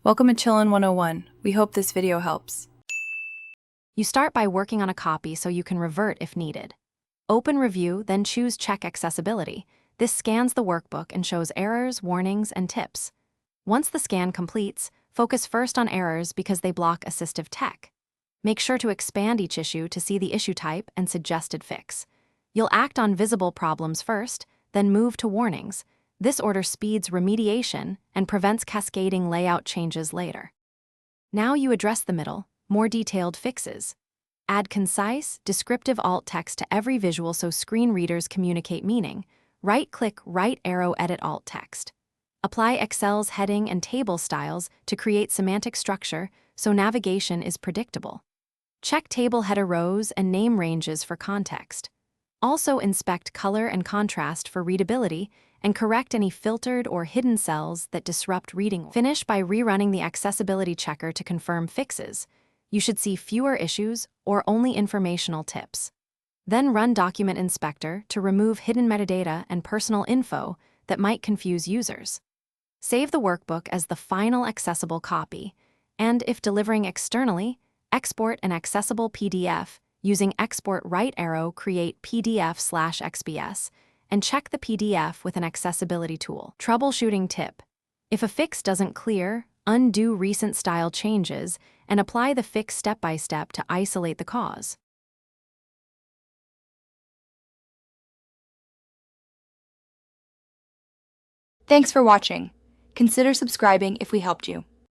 Welcome to Chillin' 101. We hope this video helps. You start by working on a copy so you can revert if needed. Open Review, then choose Check Accessibility. This scans the workbook and shows errors, warnings, and tips. Once the scan completes, focus first on errors because they block assistive tech. Make sure to expand each issue to see the issue type and suggested fix. You'll act on visible problems first, then move to warnings. This order speeds remediation and prevents cascading layout changes later. Now you address the middle, more detailed fixes. Add concise, descriptive alt text to every visual so screen readers communicate meaning. Right-click, right arrow, edit alt text. Apply Excel's heading and table styles to create semantic structure so navigation is predictable. Check table header rows and name ranges for context. Also inspect color and contrast for readability and correct any filtered or hidden cells that disrupt reading. Finish by rerunning the accessibility checker to confirm fixes. You should see fewer issues or only informational tips. Then run Document Inspector to remove hidden metadata and personal info that might confuse users. Save the workbook as the final accessible copy, and if delivering externally, export an accessible PDF using Export right arrow, create PDF/XPS, and check the PDF with an accessibility tool. Troubleshooting tip: if a fix doesn't clear, undo recent style changes and apply the fix step by step to isolate the cause. Thanks for watching. Consider subscribing if we helped you.